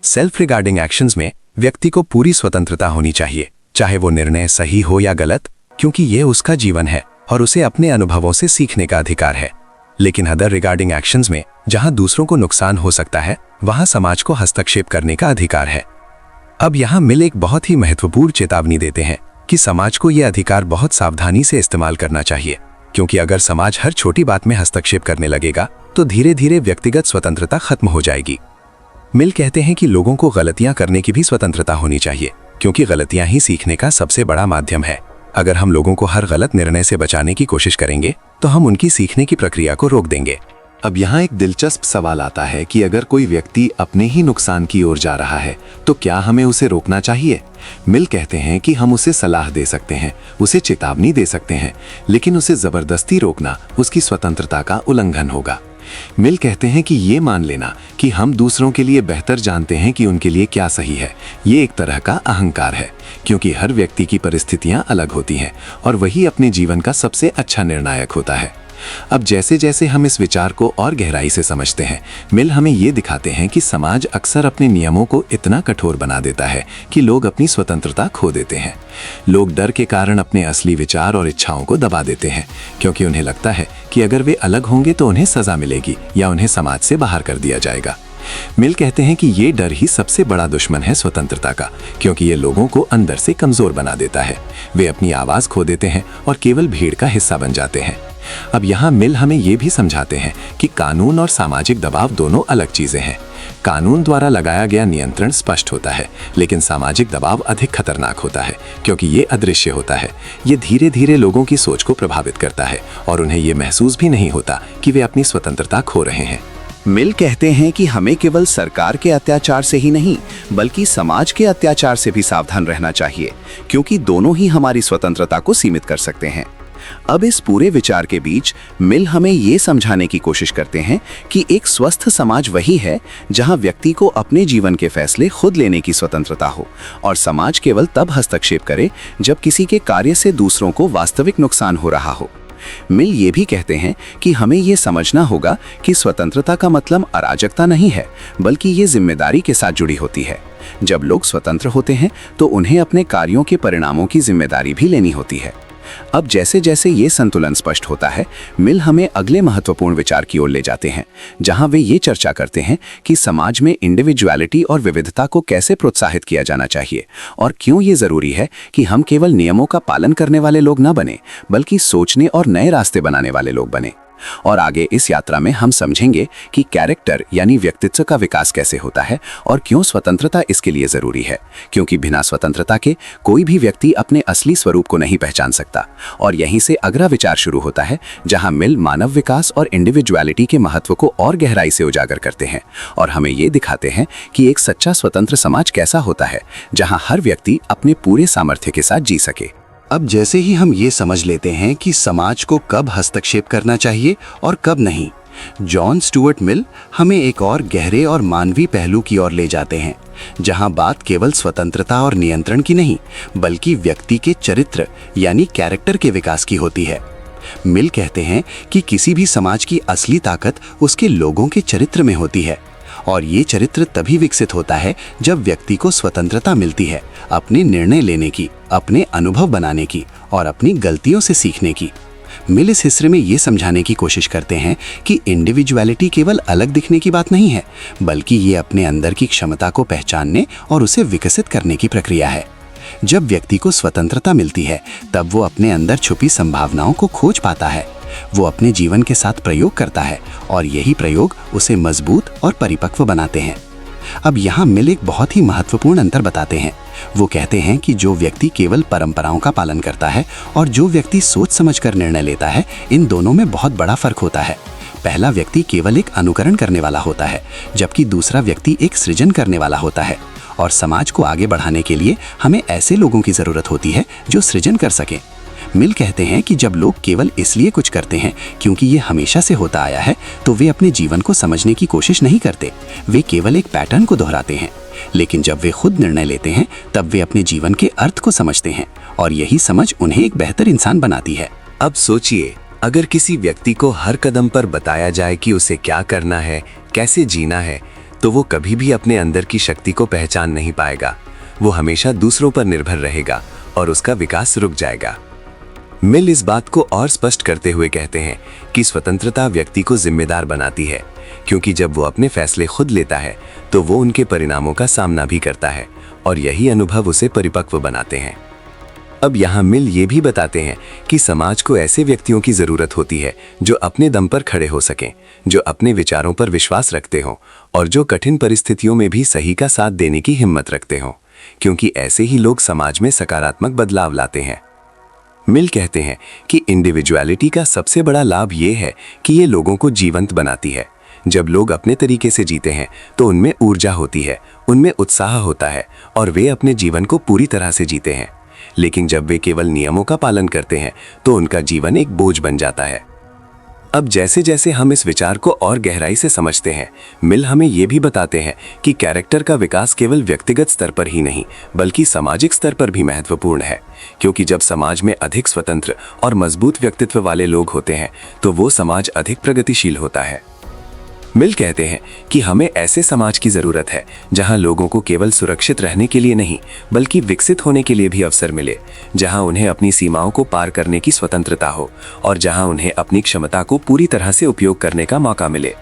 सेल्फ रिगार्डिंग एक्शंस में व्यक्ति को पूरी स्वतंत्रता होनी चाहिए, चाहे वो निर्णय सही हो या गलत, क्योंकि ये उसका जीवन है और उसे अपने अनुभवों से सीखने का अधिकार है। लेकिन अदर रिगार्डिंग एक्शंस में, जहां दूसरों को नुकसान हो सकता है, वहां समाज को हस्तक्षेप करने का अधिकार है। अब यहां मिल एक बहुत ही महत्वपूर्ण चेतावनी देते हैं कि समाज को यह अधिकार बहुत सावधानी से इस्तेमाल करना चाहिए, क्योंकि अगर समाज हर छोटी बात में हस्तक्षेप करने लगेगा तो धीरे धीरे व्यक्तिगत स्वतंत्रता खत्म हो जाएगी। मिल कहते हैं कि लोगों को गलतियां करने की भी स्वतंत्रता होनी चाहिए, क्योंकि गलतियां ही सीखने का सबसे बड़ा माध्यम है। अगर हम लोगों को हर गलत निर्णय से बचाने की कोशिश करेंगे तो हम उनकी सीखने की प्रक्रिया को रोक देंगे। अब यहाँ एक दिलचस्प सवाल आता है कि अगर कोई व्यक्ति अपने ही नुकसान की ओर जा रहा है तो क्या हमें उसे रोकना चाहिए? मिल कहते हैं कि हम उसे सलाह दे सकते हैं, उसे चेतावनी दे सकते हैं, लेकिन उसे जबरदस्ती रोकना उसकी स्वतंत्रता का उल्लंघन होगा। मिल कहते हैं कि ये मान लेना कि हम दूसरों के लिए बेहतर जानते हैं कि उनके लिए क्या सही है, ये एक तरह का अहंकार है, क्योंकि हर व्यक्ति की परिस्थितियां अलग होती हैं और वही अपने जीवन का सबसे अच्छा निर्णायक होता है। अब जैसे जैसे हम इस विचार को और गहराई से समझते हैं, मिल हमें ये दिखाते हैं कि समाज अक्सर अपने नियमों को इतना कठोर बना देता है कि लोग अपनी स्वतंत्रता खो देते हैं। लोग डर के कारण अपने असली विचार और इच्छाओं को दबा देते हैं, क्योंकि उन्हें लगता है कि अगर वे अलग होंगे तो उन्हें सजा मिलेगी या उन्हें समाज से बाहर कर दिया जाएगा। मिल कहते हैं कि ये डर ही सबसे बड़ा दुश्मन है स्वतंत्रता का, क्योंकि ये लोगों को अंदर से कमजोर बना देता है। वे अपनी आवाज खो देते हैं और केवल भीड़ का हिस्सा बन जाते हैं। अब यहाँ मिल हमें ये भी समझाते हैं कि कानून और सामाजिक दबाव दोनों अलग चीजें हैं। कानून द्वारा लगाया गया नियंत्रण स्पष्ट होता है, लेकिन सामाजिक दबाव अधिक खतरनाक होता है, क्योंकि ये अदृश्य होता है। ये धीरे धीरे लोगों की सोच को प्रभावित करता है और उन्हें ये महसूस भी नहीं होता कि वे अपनी स्वतंत्रता खो रहे हैं। मिल कहते हैं कि हमें केवल सरकार के अत्याचार से ही नहीं, बल्कि समाज के अत्याचार से भी सावधान रहना चाहिए, क्योंकि दोनों ही हमारी स्वतंत्रता को सीमित कर सकते हैं। अब इस पूरे विचार के बीच मिल हमें ये समझाने की कोशिश करते हैं कि एक स्वस्थ समाज वही है जहां व्यक्ति को अपने जीवन के फैसले खुद लेने की स्वतंत्रता हो और समाज केवल तब हस्तक्षेप करे जब किसी के कार्य से दूसरों को वास्तविक नुकसान हो रहा हो। मिल ये भी कहते हैं कि हमें ये समझना होगा कि स्वतंत्रता का मतलब अराजकता नहीं है, बल्कि ये जिम्मेदारी के साथ जुड़ी होती है। जब लोग स्वतंत्र होते हैं तो उन्हें अपने कार्यों के परिणामों की जिम्मेदारी भी लेनी होती है। अब जैसे जैसे ये संतुलन स्पष्ट होता है, मिल हमें अगले महत्वपूर्ण विचार की ओर ले जाते हैं, जहां वे ये चर्चा करते हैं कि समाज में इंडिविजुअलिटी और विविधता को कैसे प्रोत्साहित किया जाना चाहिए और क्यों ये जरूरी है कि हम केवल नियमों का पालन करने वाले लोग न बने, बल्कि सोचने और नए रास्ते बनाने वाले लोग बने। और आगे इस यात्रा में हम समझेंगे कि कैरेक्टर यानी व्यक्तित्व का विकास कैसे होता है और क्यों स्वतंत्रता इसके लिए जरूरी है, क्योंकि बिना स्वतंत्रता के कोई भी व्यक्ति अपने असली स्वरूप को नहीं पहचान सकता। और यहीं से अगला विचार शुरू होता है, जहां मिल मानव विकास और इंडिविजुअलिटी के महत्व को और गहराई से उजागर करते हैं और हमें ये दिखाते हैं कि एक सच्चा स्वतंत्र समाज कैसा होता है, जहां हर व्यक्ति अपने पूरे सामर्थ्य के साथ जी सके। अब जैसे ही हम ये समझ लेते हैं कि समाज को कब हस्तक्षेप करना चाहिए और कब नहीं, जॉन स्टुअर्ट मिल हमें एक और गहरे और मानवीय पहलू की ओर ले जाते हैं, जहां बात केवल स्वतंत्रता और नियंत्रण की नहीं, बल्कि व्यक्ति के चरित्र यानी कैरेक्टर के विकास की होती है। मिल कहते हैं कि किसी भी समाज की असली ताकत उसके लोगों के चरित्र में होती है, और ये चरित्र तभी विकसित होता है जब व्यक्ति को स्वतंत्रता मिलती है अपने निर्णय लेने की, अपने अनुभव बनाने की और अपनी गलतियों से सीखने की। मिल इस हिस्से में ये समझाने की कोशिश करते हैं कि इंडिविजुअलिटी केवल अलग दिखने की बात नहीं है, बल्कि ये अपने अंदर की क्षमता को पहचानने और उसे विकसित करने की प्रक्रिया है। जब व्यक्ति को स्वतंत्रता मिलती है, तब वो अपने अंदर छुपी संभावनाओं को खोज पाता है। वो अपने जीवन के साथ प्रयोग करता है और यही प्रयोग उसे मजबूत और परिपक्व बनाते हैं। अब यहाँ मिल एक बहुत ही महत्वपूर्ण अंतर बताते हैं। वो कहते हैं कि जो व्यक्ति केवल परंपराओं का पालन करता है और जो व्यक्ति सोच समझकर निर्णय लेता है, इन दोनों में बहुत बड़ा फर्क होता है। पहला व्यक्ति केवल एक अनुकरण करने वाला होता है, जबकि दूसरा व्यक्ति एक सृजन करने वाला होता है। और समाज को आगे बढ़ाने के लिए हमें ऐसे लोगों की जरूरत होती है जो सृजन कर सकें। मिल कहते हैं कि जब लोग केवल इसलिए कुछ करते हैं क्योंकि ये हमेशा से होता आया है, तो वे अपने जीवन को समझने की कोशिश नहीं करते। वे केवल एक पैटर्न को दोहराते हैं। लेकिन जब वे खुद निर्णय लेते हैं, तब वे अपने जीवन के अर्थ को समझते हैं, और यही समझ उन्हें एक बेहतर इंसान बनाती है। अब सोचिए, अगर किसी व्यक्ति को हर कदम पर बताया जाए कि उसे क्या करना है, कैसे जीना है, तो वो कभी भी अपने अंदर की शक्ति को पहचान नहीं पाएगा। वो हमेशा दूसरों पर निर्भर रहेगा और उसका विकास रुक जाएगा। मिल इस बात को और स्पष्ट करते हुए कहते हैं कि स्वतंत्रता व्यक्ति को जिम्मेदार बनाती है, क्योंकि जब वो अपने फैसले खुद लेता है तो वो उनके परिणामों का सामना भी करता है, और यही अनुभव उसे परिपक्व बनाते हैं। अब यहाँ मिल ये भी बताते हैं कि समाज को ऐसे व्यक्तियों की जरूरत होती है जो अपने दम पर खड़े हो सकें, जो अपने विचारों पर विश्वास रखते हों और जो कठिन परिस्थितियों में भी सही का साथ देने की हिम्मत रखते हों, क्योंकि ऐसे ही लोग समाज में सकारात्मक बदलाव लाते हैं। मिल कहते हैं कि इंडिविजुअलिटी का सबसे बड़ा लाभ ये है कि ये लोगों को जीवंत बनाती है। जब लोग अपने तरीके से जीते हैं तो उनमें ऊर्जा होती है, उनमें उत्साह होता है और वे अपने जीवन को पूरी तरह से जीते हैं। लेकिन जब वे केवल नियमों का पालन करते हैं तो उनका जीवन एक बोझ बन जाता है। अब जैसे जैसे हम इस विचार को और गहराई से समझते हैं, मिल हमें ये भी बताते हैं कि कैरेक्टर का विकास केवल व्यक्तिगत स्तर पर ही नहीं, बल्कि सामाजिक स्तर पर भी महत्वपूर्ण है, क्योंकि जब समाज में अधिक स्वतंत्र और मजबूत व्यक्तित्व वाले लोग होते हैं तो वो समाज अधिक प्रगतिशील होता है। मिल कहते हैं कि हमें ऐसे समाज की जरूरत है जहां लोगों को केवल सुरक्षित रहने के लिए नहीं, बल्कि विकसित होने के लिए भी अवसर मिले, जहां उन्हें अपनी सीमाओं को पार करने की स्वतंत्रता हो और जहां उन्हें अपनी क्षमता को पूरी तरह से उपयोग करने का मौका मिले।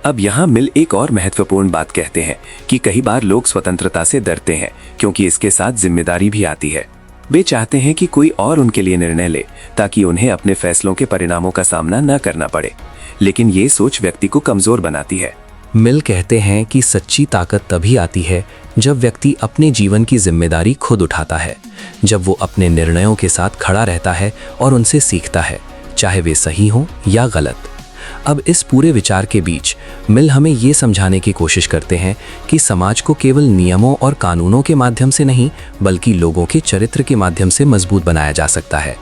अब यहाँ मिल एक और महत्वपूर्ण बात कहते हैं कि कई बार लोग स्वतंत्रता से डरते हैं क्योंकि इसके साथ जिम्मेदारी भी आती है। वे चाहते हैं कि कोई और उनके लिए निर्णय ले ताकि उन्हें अपने फैसलों के परिणामों का सामना न करना पड़े, लेकिन ये सोच व्यक्ति को कमजोर बनाती है। मिल कहते हैं कि सच्ची ताकत तभी आती है जब व्यक्ति अपने जीवन की जिम्मेदारी खुद उठाता है, जब वो अपने निर्णयों के साथ खड़ा रहता है और उनसे सीखता है, चाहे वे सही हों या गलत। अब इस पूरे विचार के बीच मिल हमें ये समझाने की कोशिश करते हैं कि समाज को केवल नियमों और कानूनों के माध्यम से नहीं, बल्कि लोगों के चरित्र के माध्यम से मजबूत बनाया जा सकता है,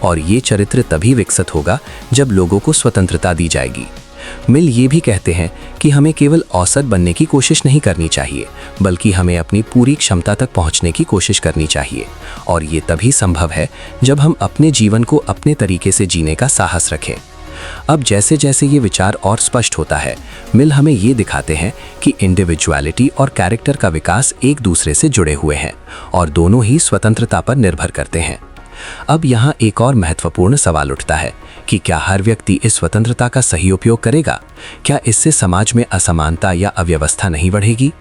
और ये चरित्र तभी विकसित होगा जब लोगों को स्वतंत्रता दी जाएगी। मिल ये भी कहते हैं कि हमें केवल औसत बनने की कोशिश नहीं करनी चाहिए, बल्कि हमें अपनी पूरी क्षमता तक पहुंचने की कोशिश करनी चाहिए, और ये तभी संभव है जब हम अपने जीवन को अपने तरीके से जीने का साहस रखें। अब जैसे जैसे ये विचार और स्पष्ट होता है, मिल हमें ये दिखाते हैं कि इंडिविजुअलिटी और कैरेक्टर का विकास एक दूसरे से जुड़े हुए हैं और दोनों ही स्वतंत्रता पर निर्भर करते हैं। अब यहाँ एक और महत्वपूर्ण सवाल उठता है कि क्या हर व्यक्ति इस स्वतंत्रता का सही उपयोग करेगा? क्या इससे समाज में असमानता या अव्यवस्था नहीं बढ़ेगी?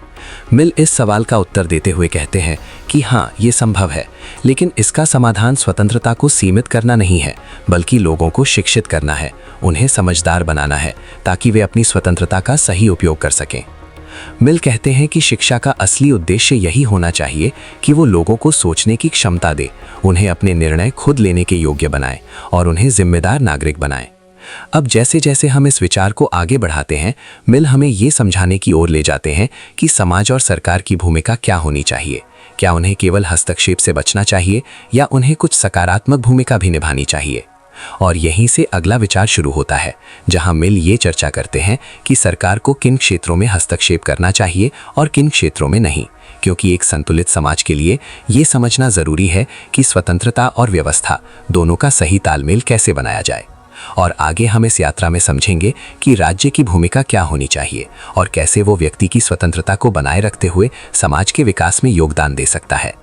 मिल इस सवाल का उत्तर देते हुए कहते हैं कि हाँ, ये संभव है, लेकिन इसका समाधान स्वतंत्रता को सीमित करना नहीं है, बल्कि लोगों को शिक्षित करना है, उन्हें समझदार बनाना है, ताकि वे अपनी स्वतंत्रता का सही उपयोग कर सकें। मिल कहते हैं कि शिक्षा का असली उद्देश्य यही होना चाहिए कि वो लोगों को सोचने की क्षमता दे, उन्हें अपने निर्णय खुद लेने के योग्य बनाए और उन्हें जिम्मेदार नागरिक बनाए। अब जैसे जैसे हम इस विचार को आगे बढ़ाते हैं, मिल हमें ये समझाने की ओर ले जाते हैं कि समाज और सरकार की भूमिका क्या होनी चाहिए। क्या उन्हें केवल हस्तक्षेप से बचना चाहिए या उन्हें कुछ सकारात्मक भूमिका भी निभानी चाहिए। और यहीं से अगला विचार शुरू होता है, जहां मिल ये चर्चा करते हैं कि सरकार को किन क्षेत्रों में हस्तक्षेप करना चाहिए और किन क्षेत्रों में नहीं, क्योंकि एक संतुलित समाज के लिए ये समझना जरूरी है कि स्वतंत्रता और व्यवस्था दोनों का सही तालमेल कैसे बनाया जाए। और आगे हम इस यात्रा में समझेंगे कि राज्य की भूमिका क्या होनी चाहिए और कैसे वो व्यक्ति की स्वतंत्रता को बनाए रखते हुए समाज के विकास में योगदान दे सकता है।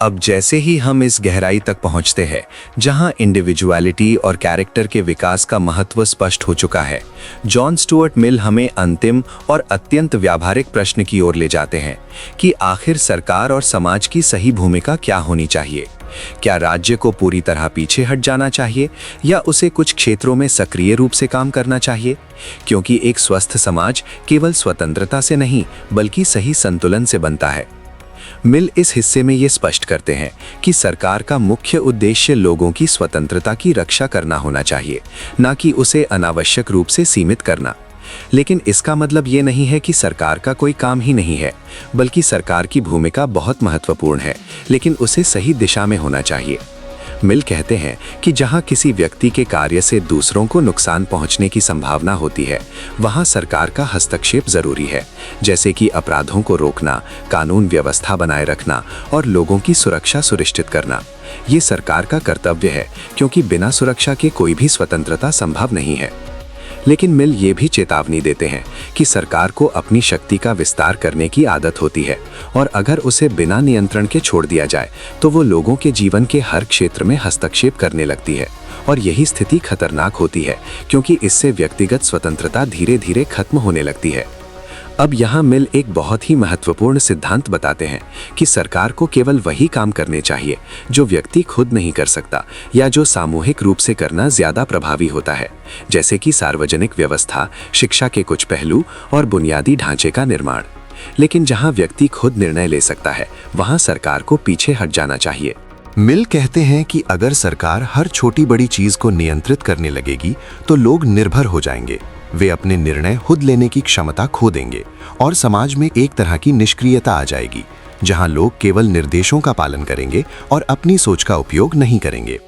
अब जैसे ही हम इस गहराई तक पहुंचते हैं जहां इंडिविजुअलिटी और कैरेक्टर के विकास का महत्व स्पष्ट हो चुका है, जॉन स्टुअर्ट मिल हमें अंतिम और अत्यंत व्यावहारिक प्रश्न की ओर ले जाते हैं कि आखिर सरकार और समाज की सही भूमिका क्या होनी चाहिए। क्या राज्य को पूरी तरह पीछे हट जाना चाहिए या उसे कुछ क्षेत्रों में सक्रिय रूप से काम करना चाहिए, क्योंकि एक स्वस्थ समाज केवल स्वतंत्रता से नहीं बल्कि सही संतुलन से बनता है। मिल इस हिस्से में ये स्पष्ट करते हैं कि सरकार का मुख्य उद्देश्य लोगों की स्वतंत्रता की रक्षा करना होना चाहिए, न कि उसे अनावश्यक रूप से सीमित करना। लेकिन इसका मतलब ये नहीं है कि सरकार का कोई काम ही नहीं है, बल्कि सरकार की भूमिका बहुत महत्वपूर्ण है, लेकिन उसे सही दिशा में होना चाहिए। मिल कहते हैं कि जहां किसी व्यक्ति के कार्य से दूसरों को नुकसान पहुंचने की संभावना होती है, वहां सरकार का हस्तक्षेप जरूरी है, जैसे कि अपराधों को रोकना, कानून व्यवस्था बनाए रखना और लोगों की सुरक्षा सुनिश्चित करना। ये सरकार का कर्तव्य है, क्योंकि बिना सुरक्षा के कोई भी स्वतंत्रता संभव नहीं है। लेकिन मिल ये भी चेतावनी देते हैं कि सरकार को अपनी शक्ति का विस्तार करने की आदत होती है, और अगर उसे बिना नियंत्रण के छोड़ दिया जाए तो वो लोगों के जीवन के हर क्षेत्र में हस्तक्षेप करने लगती है। और यही स्थिति खतरनाक होती है, क्योंकि इससे व्यक्तिगत स्वतंत्रता धीरे धीरे खत्म होने लगती है। अब यहाँ मिल एक बहुत ही महत्वपूर्ण सिद्धांत बताते हैं कि सरकार को केवल वही काम करने चाहिए जो व्यक्ति खुद नहीं कर सकता या जो सामूहिक रूप से करना ज्यादा प्रभावी होता है, जैसे कि सार्वजनिक व्यवस्था, शिक्षा के कुछ पहलू और बुनियादी ढांचे का निर्माण। लेकिन जहाँ व्यक्ति खुद निर्णय ले सकता है, वहाँ सरकार को पीछे हट जाना चाहिए। मिल कहते हैं कि अगर सरकार हर छोटी बड़ी चीज को नियंत्रित करने लगेगी तो लोग निर्भर हो जाएंगे, वे अपने निर्णय खुद लेने की क्षमता खो देंगे और समाज में एक तरह की निष्क्रियता आ जाएगी, जहां लोग केवल निर्देशों का पालन करेंगे और अपनी सोच का उपयोग नहीं करेंगे।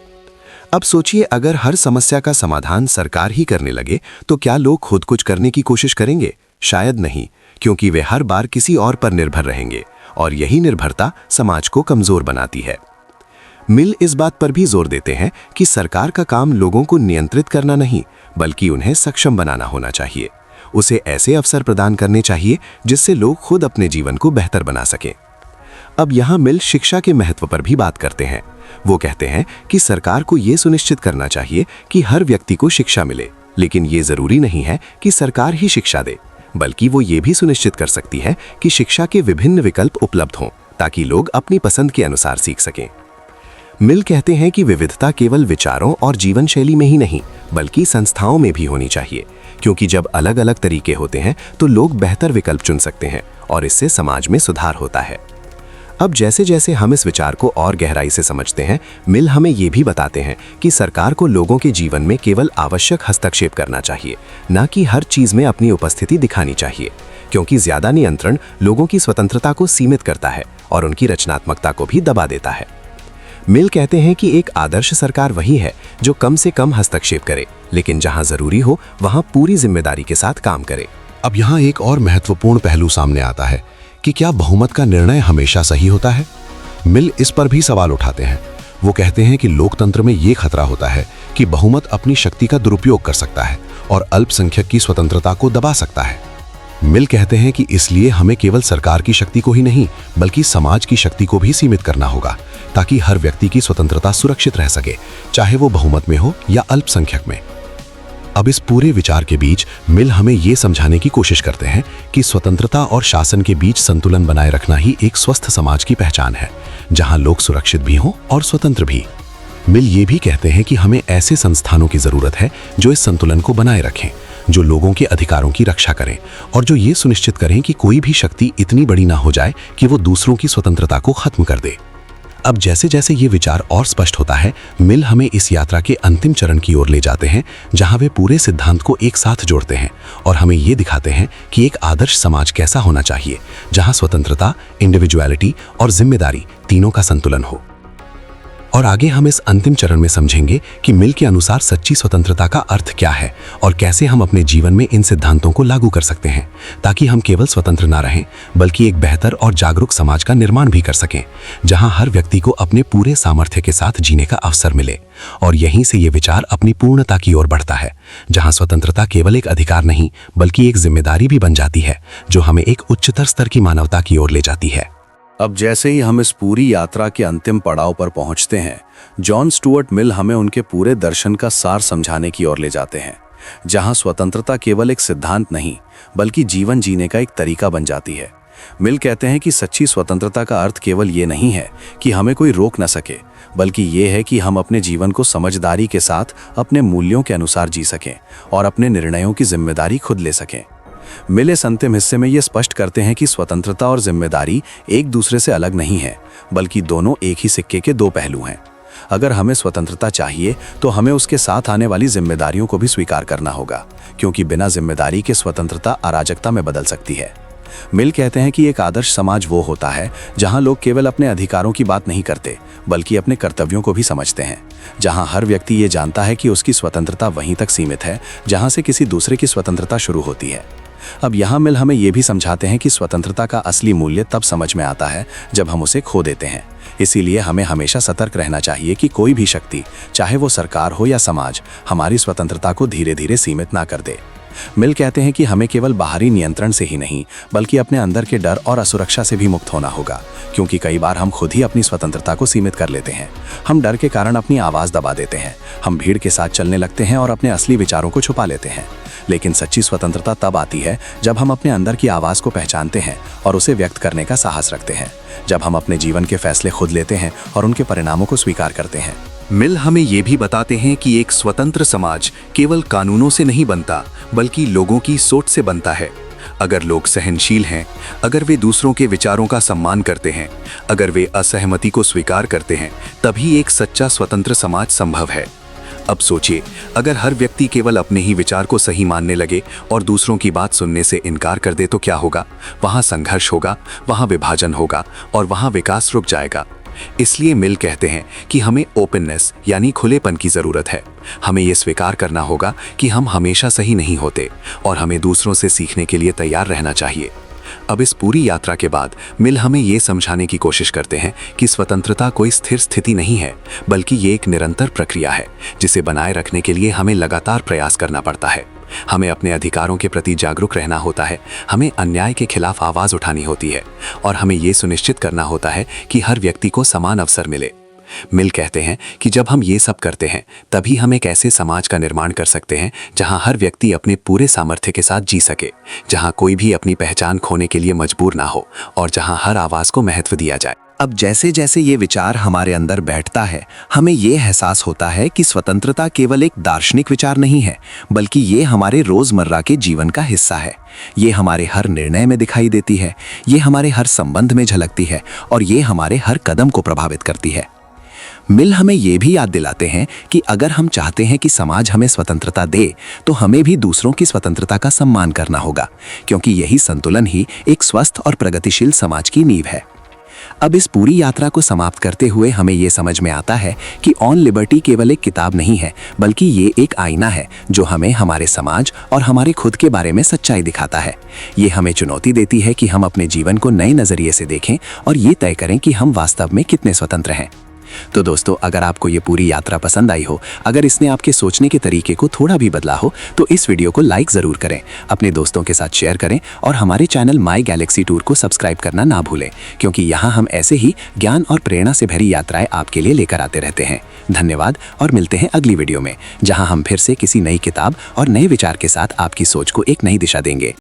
अब सोचिए, अगर हर समस्या का समाधान सरकार ही करने लगे तो क्या लोग खुद कुछ करने की कोशिश करेंगे? शायद नहीं, क्योंकि वे हर बार किसी और पर निर्भर रहेंगे और यही निर्भरता समाज को कमजोर बनाती है। मिल इस बात पर भी जोर देते हैं कि सरकार का काम लोगों को नियंत्रित करना नहीं, बल्कि उन्हें सक्षम बनाना होना चाहिए। उसे ऐसे अवसर प्रदान करने चाहिए जिससे लोग खुद अपने जीवन को बेहतर बना सकें। अब यहाँ मिल शिक्षा के महत्व पर भी बात करते हैं। वो कहते हैं कि सरकार को ये सुनिश्चित करना चाहिए कि हर व्यक्ति को शिक्षा मिले, लेकिन ये जरूरी नहीं है कि सरकार ही शिक्षा दे, बल्कि वो ये भी सुनिश्चित कर सकती है कि शिक्षा के विभिन्न विकल्प उपलब्ध हों, ताकि लोग अपनी पसंद के अनुसार सीख सकें। मिल कहते हैं कि विविधता केवल विचारों और जीवन शैली में ही नहीं, बल्कि संस्थाओं में भी होनी चाहिए, क्योंकि जब अलग अलग तरीके होते हैं तो लोग बेहतर विकल्प चुन सकते हैं और इससे समाज में सुधार होता है। अब जैसे जैसे हम इस विचार को और गहराई से समझते हैं, मिल हमें ये भी बताते हैं कि सरकार को लोगों के जीवन में केवल आवश्यक हस्तक्षेप करना चाहिए, न कि हर चीज में अपनी उपस्थिति दिखानी चाहिए, क्योंकि ज्यादा नियंत्रण लोगों की स्वतंत्रता को सीमित करता है और उनकी रचनात्मकता को भी दबा देता है। मिल कहते हैं कि एक आदर्श सरकार वही है जो कम से कम हस्तक्षेप करे, लेकिन जहां जरूरी हो वहां पूरी जिम्मेदारी के साथ काम करे। अब यहाँ एक और महत्वपूर्ण पहलू सामने आता है कि क्या बहुमत का निर्णय हमेशा सही होता है? मिल इस पर भी सवाल उठाते हैं। वो कहते हैं कि लोकतंत्र में ये खतरा होता है कि बहुमत अपनी शक्ति का दुरुपयोग कर सकता है और अल्पसंख्यक की स्वतंत्रता को दबा सकता है। मिल कहते हैं कि इसलिए हमें केवल सरकार की शक्ति को ही नहीं, बल्कि समाज की शक्ति को भी सीमित करना होगा, ताकि हर व्यक्ति की स्वतंत्रता सुरक्षित रह सके, चाहे वो बहुमत में हो या अल्पसंख्यक में। अब इस पूरे विचार के बीच मिल हमें ये समझाने की कोशिश करते हैं कि स्वतंत्रता और शासन के बीच संतुलन बनाए रखना ही एक स्वस्थ समाज की पहचान है, जहां लोग सुरक्षित भी हों और स्वतंत्र भी। मिल ये भी कहते हैं कि हमें ऐसे संस्थानों की जरूरत है जो इस संतुलन को बनाए रखें, जो लोगों के अधिकारों की रक्षा करें और जो ये सुनिश्चित करें कि कोई भी शक्ति इतनी बड़ी ना हो जाए कि वो दूसरों की स्वतंत्रता को खत्म कर दे। अब जैसे जैसे ये विचार और स्पष्ट होता है, मिल हमें इस यात्रा के अंतिम चरण की ओर ले जाते हैं, जहां वे पूरे सिद्धांत को एक साथ जोड़ते हैं और हमें ये दिखाते हैं कि एक आदर्श समाज कैसा होना चाहिए, जहां स्वतंत्रता, इंडिविजुअलिटी और जिम्मेदारी तीनों का संतुलन हो। और आगे हम इस अंतिम चरण में समझेंगे कि मिल के अनुसार सच्ची स्वतंत्रता का अर्थ क्या है और कैसे हम अपने जीवन में इन सिद्धांतों को लागू कर सकते हैं, ताकि हम केवल स्वतंत्र ना रहें बल्कि एक बेहतर और जागरूक समाज का निर्माण भी कर सकें, जहां हर व्यक्ति को अपने पूरे सामर्थ्य के साथ जीने का अवसर मिले। और यहीं से ये विचार अपनी पूर्णता की ओर बढ़ता है, जहां स्वतंत्रता केवल एक अधिकार नहीं बल्कि एक जिम्मेदारी भी बन जाती है, जो हमें एक उच्चतर स्तर की मानवता की ओर ले जाती है। अब जैसे ही हम इस पूरी यात्रा के अंतिम पड़ाव पर पहुंचते हैं, जॉन स्टुअर्ट मिल हमें उनके पूरे दर्शन का सार समझाने की ओर ले जाते हैं, जहां स्वतंत्रता केवल एक सिद्धांत नहीं बल्कि जीवन जीने का एक तरीका बन जाती है। मिल कहते हैं कि सच्ची स्वतंत्रता का अर्थ केवल ये नहीं है कि हमें कोई रोक न सके, बल्कि ये है कि हम अपने जीवन को समझदारी के साथ अपने मूल्यों के अनुसार जी सकें और अपने निर्णयों की जिम्मेदारी खुद ले सकें। मिल इस अंतिम हिस्से में ये स्पष्ट करते हैं कि स्वतंत्रता और जिम्मेदारी एक दूसरे से अलग नहीं है, बल्कि दोनों एक ही सिक्के के दो पहलू हैं। अगर हमें स्वतंत्रता चाहिए तो हमें उसके साथ आने वाली जिम्मेदारियों को भी स्वीकार करना होगा, क्योंकि बिना जिम्मेदारी के स्वतंत्रता अराजकता में बदल सकती है। मिल कहते हैं कि एक आदर्श समाज वो होता है जहां लोग केवल अपने अधिकारों की बात नहीं करते बल्कि अपने कर्तव्यों को भी समझते हैं, जहां हर व्यक्ति ये जानता है कि उसकी स्वतंत्रता वहीं तक सीमित है जहां से किसी दूसरे की स्वतंत्रता शुरू होती है। अब यहाँ मिल हमें ये भी समझाते हैं कि स्वतंत्रता का असली मूल्य तब समझ में आता है जब हम उसे खो देते हैं। इसीलिए हमें हमेशा सतर्क रहना चाहिए कि कोई भी शक्ति, चाहे वो सरकार हो या समाज, हमारी स्वतंत्रता को धीरे धीरे सीमित ना कर दे। मिल कहते हैं कि हमें केवल बाहरी नियंत्रण से ही नहीं बल्कि अपने अंदर के डर और असुरक्षा से भी मुक्त होना होगा, क्योंकि कई बार हम खुद ही अपनी स्वतंत्रता को सीमित कर लेते हैं। हम डर के कारण अपनी आवाज़ दबा देते हैं, हम भीड़ के साथ चलने लगते हैं और अपने असली विचारों को छुपा लेते हैं। लेकिन सच्ची स्वतंत्रता तब आती है जब हम अपने अंदर की आवाज़ को पहचानते हैं और उसे व्यक्त करने का साहस रखते हैं, जब हम अपने जीवन के फैसले खुद लेते हैं और उनके परिणामों को स्वीकार करते हैं। मिल हमें ये भी बताते हैं कि एक स्वतंत्र समाज केवल कानूनों से नहीं बनता बल्कि लोगों की सोच से बनता है। अगर लोग सहनशील हैं, अगर वे दूसरों के विचारों का सम्मान करते हैं, अगर वे असहमति को स्वीकार करते हैं, तभी एक सच्चा स्वतंत्र समाज संभव है। अब सोचिए, अगर हर व्यक्ति केवल अपने ही विचार को सही मानने लगे और दूसरों की बात सुनने से इनकार कर दे तो क्या होगा? वहाँ संघर्ष होगा, वहाँ विभाजन होगा और वहाँ विकास रुक जाएगा। इसलिए मिल कहते हैं कि हमें ओपननेस यानी खुलेपन की जरूरत है। हमें ये स्वीकार करना होगा कि हम हमेशा सही नहीं होते और हमें दूसरों से सीखने के लिए तैयार रहना चाहिए। अब इस पूरी यात्रा के बाद मिल हमें ये समझाने की कोशिश करते हैं कि स्वतंत्रता कोई स्थिर स्थिति नहीं है, बल्कि ये एक निरंतर प्रक्रिया है जिसे बनाए रखने के लिए हमें लगातार प्रयास करना पड़ता है। हमें अपने अधिकारों के प्रति जागरूक रहना होता है, हमें अन्याय के खिलाफ आवाज उठानी होती है और हमें ये सुनिश्चित करना होता है कि हर व्यक्ति को समान अवसर मिले। मिल कहते हैं कि जब हम ये सब करते हैं तभी हम एक ऐसे समाज का निर्माण कर सकते हैं जहां हर व्यक्ति अपने पूरे सामर्थ्य के साथ जी सके, जहां कोई भी अपनी पहचान खोने के लिए मजबूर ना हो और जहां हर आवाज को महत्व दिया जाए। अब जैसे जैसे ये विचार हमारे अंदर बैठता है, हमें ये एहसास होता है कि स्वतंत्रता केवल एक दार्शनिक विचार नहीं है, बल्कि ये हमारे रोजमर्रा के जीवन का हिस्सा है। ये हमारे हर निर्णय में दिखाई देती है, ये हमारे हर संबंध में झलकती है और ये हमारे हर कदम को प्रभावित करती है। मिल हमें ये भी याद दिलाते हैं कि अगर हम चाहते हैं कि समाज हमें स्वतंत्रता दे, तो हमें भी दूसरों की स्वतंत्रता का सम्मान करना होगा, क्योंकि यही संतुलन ही एक स्वस्थ और प्रगतिशील समाज की नींव है। अब इस पूरी यात्रा को समाप्त करते हुए हमें ये समझ में आता है कि ऑन लिबर्टी केवल एक किताब नहीं है, बल्कि ये एक आईना है जो हमें हमारे समाज और हमारे खुद के बारे में सच्चाई दिखाता है। ये हमें चुनौती देती है कि हम अपने जीवन को नए नजरिए से देखें और ये तय करें कि हम वास्तव में कितने स्वतंत्र हैं। तो दोस्तों, अगर आपको ये पूरी यात्रा पसंद आई हो, अगर इसने आपके सोचने के तरीके को थोड़ा भी बदला हो, तो इस वीडियो को लाइक ज़रूर करें, अपने दोस्तों के साथ शेयर करें और हमारे चैनल माई गैलेक्सी टूर को सब्सक्राइब करना ना भूलें, क्योंकि यहाँ हम ऐसे ही ज्ञान और प्रेरणा से भरी यात्राएं आपके लिए लेकर आते रहते हैं। धन्यवाद और मिलते हैं अगली वीडियो में, जहाँ हम फिर से किसी नई किताब और नए विचार के साथ आपकी सोच को एक नई दिशा देंगे।